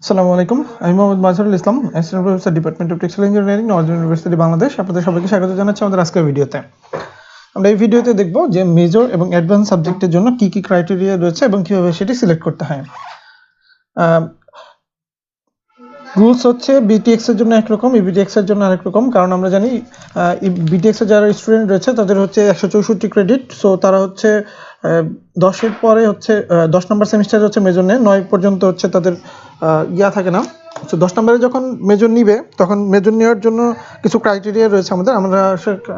আসসালামু আলাইকুম, আমি Mohammad Mazharul Islam, assistant professor, department of textile engineering, North University Bangladesh. আপনাদের সবাইকে স্বাগত জানাচ্ছি আমাদের আজকের ভিডিওতে। আমরা এই ভিডিওতে দেখব যে মেজর এবং অ্যাডভান্স সাবজেক্টের জন্য কি কি ক্রাইটেরিয়া রয়েছে এবং কিভাবে সেটি সিলেক্ট করতে হয়। রুলস হচ্ছে বিটিএক্স এর জন্য একরকম, ইবিটিএক্স এর জন্য আরেক রকম। কারণ আমরা জানি বিটিএক্স এর যারা স্টুডেন্ট রয়েছে তাদের হচ্ছে 164 ক্রেডিট। সো তারা হচ্ছে 10-এর পরে হচ্ছে 10 নম্বর সেমিস্টারে হচ্ছে মেজর নেয়, 9 পর্যন্ত হচ্ছে তাদের থাকে না। তো 10 নম্বরে যখন মেজর নিবে তখন মেজর নেওয়ার জন্য কিছু ক্রাইটেরিয়া রয়েছে আমাদের, আমরা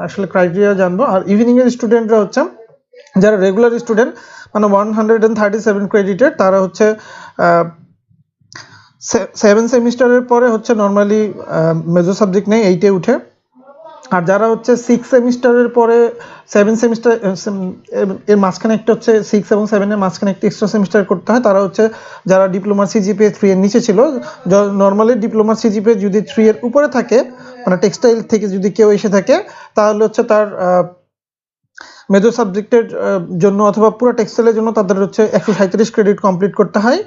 আসলে ক্রাইটেরিয়া জানবো। আর ইভিনিংয়ের স্টুডেন্টরা হচ্ছে যারা রেগুলার স্টুডেন্ট, মানে 137 ক্রেডিটের, তারা হচ্ছে 7 সেমিস্টারের পরে হচ্ছে নর্মালি মেজর সাবজেক্ট নেই, 8-এ উঠে। আর যারা হচ্ছে 6 সেমিস্টারের পরে 7 সেমিস্টার এর মাঝখানে একটা হচ্ছে 6 এবং 7 এর মাঝখানে একটা এক্সট্রা সেমিস্টার করতে হয়, তারা হচ্ছে যারা ডিপ্লোমার সিজিপিএ 3 এর নিচে ছিল। নর্মালি ডিপ্লোমার সিজিপিএ যদি 3 এর উপরে থাকে, মানে টেক্সটাইল থেকে যদি কেউ এসে থাকে, তাহলে হচ্ছে তার মেজর সাবজেক্টের জন্য অথবা পুরো টেক্সটাইলের জন্য তাদের হচ্ছে 137 ক্রেডিট কমপ্লিট করতে হয়।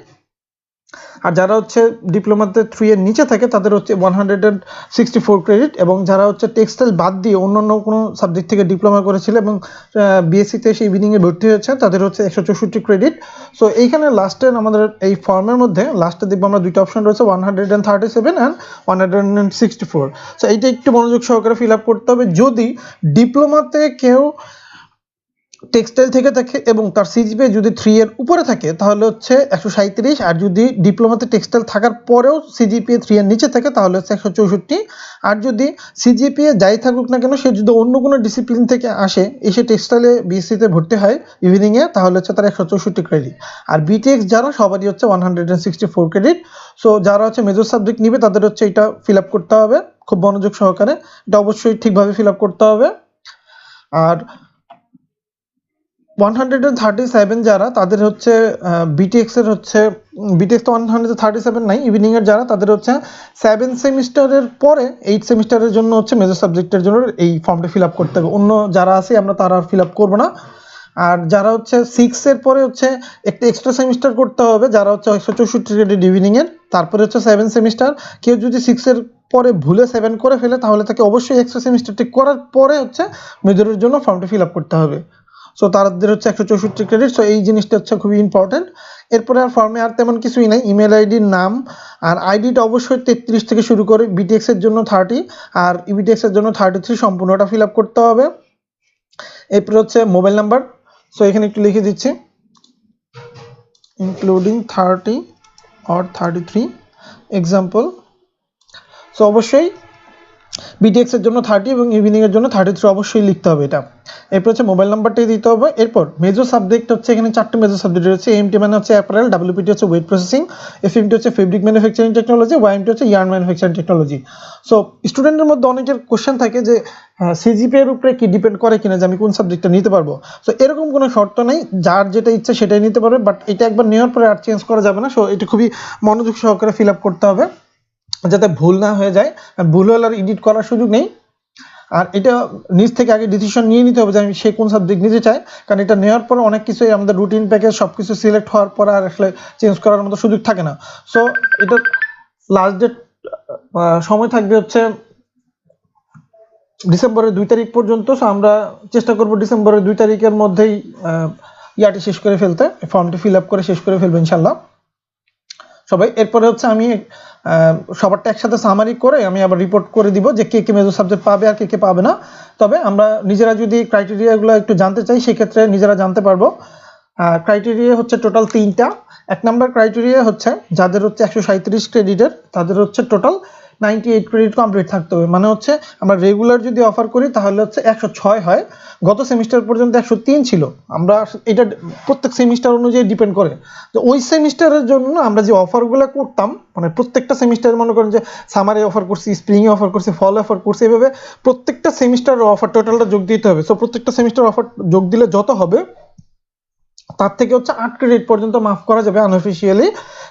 আর যারা হচ্ছে ডিপ্লোমাতে 3 এর নিচে থাকে তাদের হচ্ছে 164 ক্রেডিট। এবং যারা হচ্ছে টেক্সটাইল বাদ দিয়ে অন্যান্য কোনো সাবজেক্ট থেকে ডিপ্লোমা করেছিল এবং বিএসসিতে এসে ইভিনিংয়ে ভর্তি হয়েছে, তাদের হচ্ছে 164 ক্রেডিট। সো এইখানে লাস্টের আমাদের এই ফর্মের মধ্যে লাস্টে দেখবো আমরা দুইটা অপশন রয়েছে, 137 অ্যান্ড 164। সো এইটা একটু মনোযোগ সহকারে ফিল আপ করতে হবে। যদি ডিপ্লোমাতে কেউ টেক্সটাইল থেকে থাকে এবং তার সিজিপিএ যদি 3 এর উপরে থাকে তাহলে হচ্ছে 137। আর যদি ডিপ্লোমাতে টেক্সটাইল থাকার পরেও সিজিপিএ 3 এর নিচে থাকে তাহলে হচ্ছে 164। আর যদি সিজিপিএ যাই থাকুক না কেন, সে যদি অন্য কোনো ডিসিপ্লিন থেকে এসে টেক্সটাইলে বিএসসিতে ভর্তি হয় ইভিনিংয়ে, তাহলে হচ্ছে তার 164 ক্রেডিট। আর বিটিএক্স যারা, সবারই হচ্ছে 164 ক্রেডিট। সো যারা হচ্ছে মেজর সাবজেক্ট নিবে তাদের হচ্ছে এটা ফিল আপ করতে হবে খুব মনোযোগ সহকারে, এটা অবশ্যই ঠিকভাবে ফিল আপ করতে হবে। আর 137 যারা, তাদের হচ্ছে বিটিএক্স এর হচ্ছে বিটিএক্স তো 137 নাই, ইভিনিং এর যারা, তাদের হচ্ছে 7 সেমিস্টারের পরে 8 সেমিস্টারের জন্য হচ্ছে মেজর সাবজেক্টের জন্য এই ফর্মটা ফিল আপ করতে হবে। অন্য যারা আছে আমরা তারা ফিল আপ করবো না। আর যারা হচ্ছে 6 এর পরে হচ্ছে একটা এক্সট্রা সেমিস্টার করতে হবে, যারা হচ্ছে 164 ক্রেডিট ইভিনিং এর, তারপরে হচ্ছে 7 সেমিস্টার। কেউ যদি 6 এর পরে ভুলে 7 করে ফেলে তাহলে তাকে অবশ্যই এক্সট্রা সেমিস্টারটি করার পরে হচ্ছে মেজরের জন্য ফর্মটা ফিল আপ করতে হবে। সো তাদের হচ্ছে 164 ক্রেডিট। সো এই জিনিসটা হচ্ছে খুবই ইম্পর্টেন্ট। এরপরে আর ফর্মে আর তেমন কিছুই নাই, ইমেল আইডির নাম আর আইডিটা অবশ্যই 33 থেকে শুরু করে, বিটিএক্স এর জন্য 30 আর ইবিটিএক্স এর জন্য 33 সম্পূর্ণটা ফিল আপ করতে হবে। এরপরে হচ্ছে মোবাইল নাম্বার। সো এখানে একটু লিখে দিচ্ছি, ইনক্লুডিং 30 or 33 এক্সাম্পল। সো অবশ্যই বিটিএক্স এর জন্য 30 এবং ইভিনিং এর জন্য 33 অবশ্যই লিখতে হবে এটা। এরপর হচ্ছে মোবাইল নাম্বারটাই দিতে হবে। এরপর মেজর সাবজেক্ট হচ্ছে এখানে 4টে মেজর সাবজেক্ট রয়েছে। এমটি মানে হচ্ছে অ্যাপারেল, ডাব্লিউপিটি হচ্ছে ওয়েট প্রসেসিং, এফএমটি হচ্ছে ফেব্রিক ম্যানুফ্যাকচারিং টেকনোলজি, ওয়াইএমটি হচ্ছে ইয়ার্ন ম্যানুফ্যাকচারিং টেকনোলজি। সো স্টুডেন্টের মধ্যে অনেকের কোশ্চেন থাকে যে সিজিপিএ এর উপরে কি ডিপেন্ড করে কিনা যে আমি কোন সাবজেক্টটা নিতে পারবো। সো এরকম কোনো শর্ত নেই, যার যেটা ইচ্ছে সেটাই নিতে পারবে, বাট এটা একবার নেওয়ার পরে আর চেঞ্জ করা যাবে না। সো এটা খুবই মনোযোগ সহকারে ফিল আপ করতে হবে যাতে ভুল না হয়ে যায়। ভুল হলে আর এডিট করার সুযোগ নেই। আর এটা নিজ থেকে আগে ডিসিশন নিয়ে নিতে হবে যে আমি সে কোন সাবজেক্ট নিতে চাই, কারণ এটা নেওয়ার পরে অনেক কিছুই আমাদের রুটিন প্যাকেজ সব কিছু সিলেক্ট হওয়ার পরে আর আসলে চেঞ্জ করার মতো সুযোগ থাকে না। সো এটা লাস্ট ডেট সময় থাকবে হচ্ছে ডিসেম্বরের 2 তারিখ পর্যন্ত। সো আমরা চেষ্টা করব ডিসেম্বরের 2 তারিখের মধ্যেই ইয়াটি শেষ করে ফেলতে, ফর্মটি ফিল আপ করে শেষ করে ফেলবো ইনশাল্লাহ সবাই। এরপরে হচ্ছে আমি সবারটা একসাথে সামারি করে আমি আবার রিপোর্ট করে দিব যে কে কে মেজর সাবজেক্ট পাবে আর কে কে পাবে না। তবে আমরা নিজেরা যদি ক্রাইটেরিয়াগুলো একটু জানতে চাই সেক্ষেত্রে নিজেরা জানতে পারবো। ক্রাইটেরিয়া হচ্ছে টোটাল 3টা। 1 নম্বর ক্রাইটেরিয়া হচ্ছে যাদের হচ্ছে 137 ক্রেডিটের, তাদের হচ্ছে টোটাল 98 ক্রেডিট কমপ্লিট থাকতে হবে। মানে হচ্ছে আমরা রেগুলার যদি অফার করি তাহলে হচ্ছে 106 হয়, গত সেমিস্টার পর্যন্ত 103 ছিল। আমরা এটা প্রত্যেক সেমিস্টার অনুযায়ী ডিপেন্ড করে। তো ওই সেমিস্টারের জন্য আমরা যে অফারগুলো করতাম, মানে প্রত্যেকটা সেমিস্টারে মনে করেন যে সামারে অফার করছি, স্প্রিংয়ে অফার করছি, ফল অফার করছি, এভাবে প্রত্যেকটা সেমিস্টারের অফার টোটালটা যোগ দিতে হবে। সো প্রত্যেকটা সেমিস্টার অফার যোগ দিলে যত হবে তার থেকে হচ্ছে 8 ক্রেডিট পর্যন্ত মাফ করা যাবে আনঅফিশিয়ালি।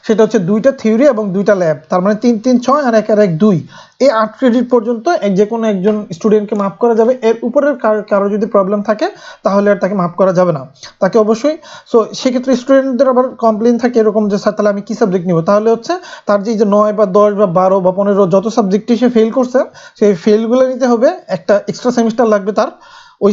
সেটা হচ্ছে 2টা থিওরি এবং 2টা ল্যাব, তার মানে 3 3 6 আর 1 আর 1 2। এই 8 ক্রেডিট পর্যন্ত যে কোনো একজন স্টুডেন্টকে মাফ করা যাবে। এর উপরের কারো যদি প্রবলেম থাকে তাহলে আর তাকে মাফ করা যাবে না, তাকে অবশ্যই। সো সেক্ষেত্রে স্টুডেন্টদের আবার কমপ্লেন থাকে এরকম যে স্যার তাহলে আমি কি সাবজেক্ট নিব, তাহলে হচ্ছে তার যে 9 বা 10 বা 12 বা 15 যত সাবজেক্টে সে ফেল করছে সেই ফেলগুলো নিতে হবে, একটা এক্সট্রা সেমিস্টার লাগবে তার, ওই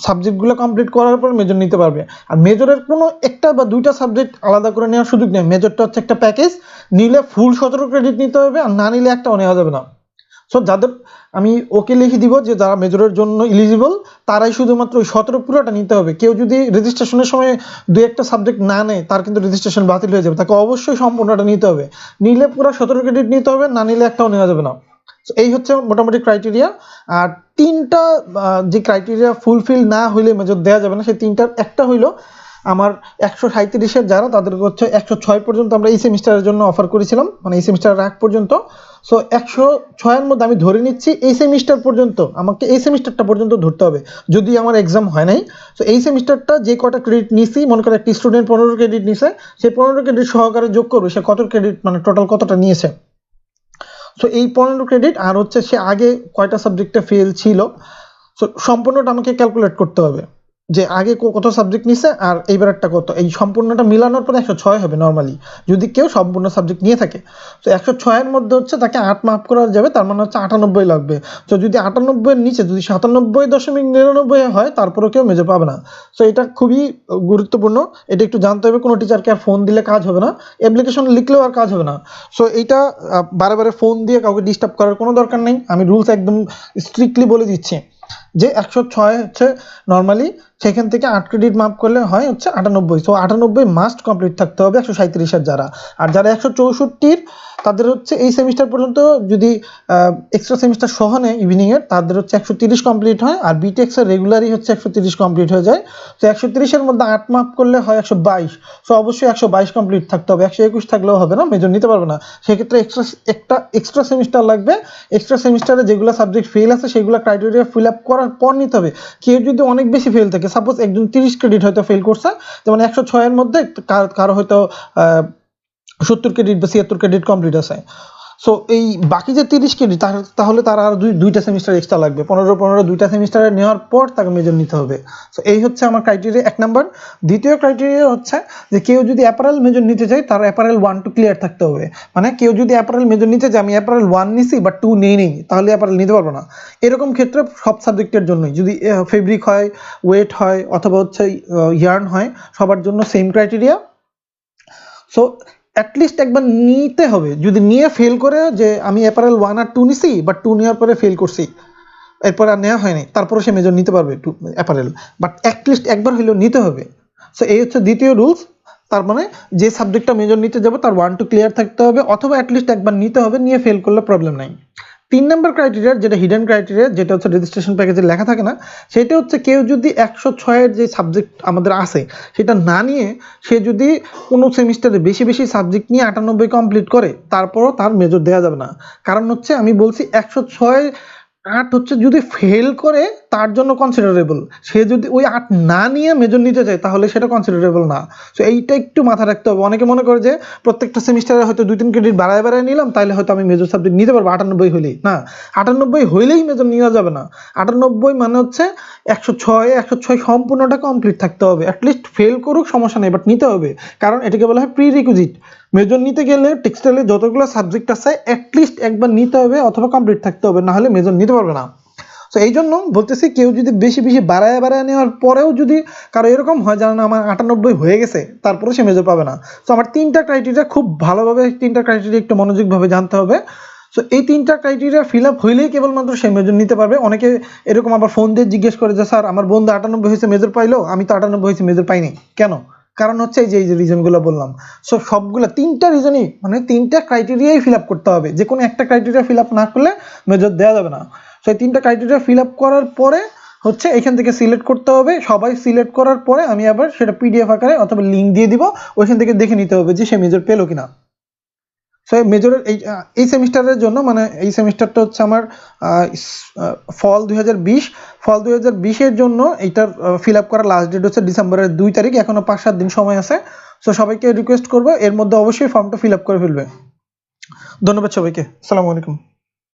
সাবজেক্টগুলো কমপ্লিট করার পর মেজর নিতে পারবে। আর মেজরের কোনো একটা বা 2টা সাবজেক্ট আলাদা করে নেওয়ার সুযোগ নেই, মেজরটা হচ্ছে একটা প্যাকেজ, নিলে ফুল 17 ক্রেডিট নিতে হবে, আর না নিলে একটাও নেওয়া যাবে না। সো যাদের আমি ওকে লিখে দিব যে যারা মেজরের জন্য ইলিজিবল তারাই শুধুমাত্র ওই 17 পুরোটা নিতে হবে। কেউ যদি রেজিস্ট্রেশনের সময় 2-1টা সাবজেক্ট না নেয় তার কিন্তু রেজিস্ট্রেশন বাতিল হয়ে যাবে, তাকে অবশ্যই সম্পূর্ণটা নিতে হবে, নিলে পুরো 17 ক্রেডিট নিতে হবে, না নিলে একটাও নেওয়া যাবে না। এই হচ্ছে মোটামুটি ক্রাইটেরিয়া। আর 3টা যে ক্রাইটেরিয়া ফুলফিল না হইলে মেজর দেওয়া যাবে না, সেই 3টার একটা হইলো আমার 137-এর যারা তাদেরকে হচ্ছে 106 পর্যন্ত আমরা এই সেমিস্টারের জন্য অফার করেছিলাম, মানে এই সেমিস্টারের আগ পর্যন্ত। সো 106-এর মধ্যে আমি ধরে নিচ্ছি এই সেমিস্টার পর্যন্ত, আমাকে এই সেমিস্টারটা পর্যন্ত ধরতে হবে যদি আমার এক্সাম হয় নাই। সো এই সেমিস্টারটা যে কটা ক্রেডিট নিছি, মনে করে একটি স্টুডেন্ট 15 ক্রেডিট নিছে, সেই 15 ক্রেডিট সহকারে যোগ করবে সে কত ক্রেডিট, মানে টোটাল কতটা নিয়েছে। সো এই 15 ক্রেডিট আর হচ্ছে সে আগে কয়টা সাবজেক্টে ফেল ছিল, সো সম্পূর্ণটা আমাকে ক্যালকুলেট করতে হবে যে আগে কত সাবজেক্ট নিছে আর এইবারটা কত, এই সম্পূর্ণটা মিলানোর পরে 106 হবে নর্মালি যদি কেউ সম্পূর্ণ সাবজেক্ট নিয়ে থাকে। তো 106-এর মধ্যে হচ্ছে তাকে 8 মাফ করা যাবে, তার মানে হচ্ছে 98 লাগবে। তো যদি 98-এর নিচে যদি 97.99 হয় তারপরেও কেউ মেজর পাবে না। সো এটা খুবই গুরুত্বপূর্ণ, এটা একটু জানতে হবে। কোনো টিচারকে আর ফোন দিলে কাজ হবে না, অ্যাপ্লিকেশন লিখলেও আর কাজ হবে না। সো এইটা বারে বারে ফোন দিয়ে কাউকে ডিস্টার্ব করার কোনো দরকার নেই, আমি রুলস একদম স্ট্রিক্টলি বলে দিচ্ছি যে 106 হচ্ছে নর্মালি, সেখান থেকে 8 ক্রেডিট মাফ করলে হয় হচ্ছে 98। সো 98 মাস্ট কমপ্লিট থাকতে হবে 137-এর যারা। আর যারা 164-র তাদের হচ্ছে এই সেমিস্টার পর্যন্ত যদি এক্সট্রা সেমিস্টার সহ নেয় ইভিনিংয়ের, তাদের হচ্ছে 130 কমপ্লিট হয়, আর বিটেক্সের রেগুলারই হচ্ছে 130 কমপ্লিট হয়ে যায়। তো 130-এর মধ্যে 8 মাফ করলে হয় 122। সো অবশ্যই 122 কমপ্লিট থাকতে হবে, 121 থাকলেও হবে না, মেজর নিতে পারবে না। সেক্ষেত্রে একটা এক্সট্রা সেমিস্টার লাগবে। এক্সট্রা সেমিস্টারে যেগুলো সাবজেক্ট ফেল আছে সেগুলো ক্রাইটেরিয়া ফিল আপ করার পর নিতে হবে। কেউ যদি অনেক বেশি ফেল থাকে, সাপোজ একজন 30 ক্রেডিট হয়তো ফেল করছে, যেমন 106-এর মধ্যে কারো হয়তো 70 ক্রেডিট বা 76 ক্রেডিট কমপ্লিট আছে, সো এই বাকি যে 30 ক্রেডিট তাহলে তার আর দুইটা সেমিস্টার এক্সট্রা লাগবে, 15 2টা সেমিস্টারে নেওয়ার পর তাকে মেজর নিতে হবে। সো এই হচ্ছে আমার ক্রাইটেরিয়া 1 নাম্বার। দ্বিতীয় ক্রাইটেরিয়া হচ্ছে যে কেউ যদি অ্যাপারেল মেজর নিতে চায় তার অ্যাপারেল 1 2 ক্লিয়ার থাকতে হবে। মানে কেউ যদি অ্যাপারেল মেজর নিতে চায়, আমি অ্যাপারেল 1 নিছি বা 2 নেই, তাহলে অ্যাপারেল নিতে পারবো না। এরকম ক্ষেত্রে সব সাবজেক্টের জন্যই, যদি ফেব্রিক হয়, ওয়েট হয়, অথবা হচ্ছে ইয়ার্ন হয়, সবার জন্য সেম ক্রাইটেরিয়া। সো অ্যাটলিস্ট একবার নিতে হবে, যদি নিয়ে ফেল করে যে আমি অ্যাপারেল 1 আর 2 নিছি বাট 2 নেওয়ার পরে ফেল করছি, এরপর আর নেওয়া হয়নি, তারপরে সে মেজর নিতে পারবে অ্যাপারেল, বাট অ্যাটলিস্ট একবার হলেও নিতে হবে। সো এই হচ্ছে দ্বিতীয় রুলস। তার মানে যে সাবজেক্টটা মেজর নিতে যাবে তার 1 2 ক্লিয়ার থাকতে হবে, অথবা অ্যাটলিস্ট একবার নিতে হবে, নিয়ে ফেল করলে প্রবলেম নাই। 3 নম্বর ক্রাইটেরিয়া যেটা হিডেন ক্রাইটেরিয়া, যেটা হচ্ছে রেজিস্ট্রেশন প্যাকেজে লেখা থাকে না, সেটা হচ্ছে কেউ যদি 106-এর যে সাবজেক্ট আমাদের আছে সেটা না নিয়ে সে যদি কোনো সেমিস্টারে বেশি বেশি সাবজেক্ট নিয়ে 98 কমপ্লিট করে, তারপরও তার মেজর দেওয়া যাবে না। কারণ হচ্ছে আমি বলছি 106 8 হচ্ছে যদি ফেল করে তার জন্য কনসিডারেবল, সে যদি ওই 8 না নিয়ে মেজর নিতে চায় তাহলে সেটা কনসিডারেবল না। সো এইটা একটু মাথায় রাখতে হবে। অনেকে মনে করে যে প্রত্যেকটা সেমিস্টারে হয়তো 2-3 ক্রেডিট বাড়ায় নিলাম তাহলে হয়তো আমি মেজর সাবজেক্ট নিতে পারবো 98 হইলেই, না, 98 হইলেই মেজর নেওয়া যাবে না। 98 মানে হচ্ছে 106 সম্পূর্ণটা কমপ্লিট থাকতে হবে, অ্যাটলিস্ট ফেল করুক সমস্যা নেই, বাট নিতে হবে। কারণ এটাকে বলা হয় প্রি রিকুইজিট। মেজর নিতে গেলে টেক্সটাইলে যতগুলো সাবজেক্ট আছে অ্যাটলিস্ট একবার নিতে হবে অথবা কমপ্লিট থাকতে হবে, না হলে মেজর নিতে পারবে না। সো এই জন্য বলতেছি কেউ যদি বেশি বেশি বাড়ায় নেওয়ার পরেও যদি কারো এরকম হয় জানেন আমার 98 হয়ে গেছে, তারপরে সে মেজর পাবে না। সো আমার 3টা ক্রাইটেরিয়া খুব ভালোভাবে, 3টা ক্রাইটেরিয়া একটু মনোযোগভাবে জানতে হবে। সো এই 3টা ক্রাইটেরিয়া ফিল আপ হইলেই কেবলমাত্র সে মেজর নিতে পারবে। অনেকে এরকম আবার ফোন দিয়ে জিজ্ঞেস করে যে স্যার আমার বন্ধু 98 হয়েছে মেজর পাইলো, আমি তো 98 হয়েছে মেজর পাইনি কেন? কারণ হচ্ছে এই যে রিজনগুলো বললাম। সো সবগুলো 3টা রিজনই, মানে 3টা ক্রাইটেরিয়াই ফিল আপ করতে হবে, যে কোনো একটা ক্রাইটেরিয়া ফিল আপ না করলে মেজর দেওয়া যাবে না। সো এই 3টা ক্রাইটেরিয়া ফিল আপ করার পরে হচ্ছে এখান থেকে সিলেক্ট করতে হবে, সবাই সিলেক্ট করার পরে আমি আবার সেটা পিডিএফ আকারে অথবা লিঙ্ক দিয়ে দিব, ওইখান থেকে দেখে নিতে হবে যে সে মেজর পেলো কিনা। সো মেজরের এই সেমিস্টারের জন্য মানে এই সেমিস্টারটা হচ্ছে আমার ফল 2020 ফল 2020-এর জন্য এইটার ফিল আপ করার লাস্ট ডেট হচ্ছে ডিসেম্বরের 2 তারিখ, এখনো 5-7 দিন সময় আছে। সো সবাইকে রিকোয়েস্ট করবো এর মধ্যে অবশ্যই ফর্মটা ফিল আপ করে ফেলবে। ধন্যবাদ সবাইকে, আসসালামু আলাইকুম।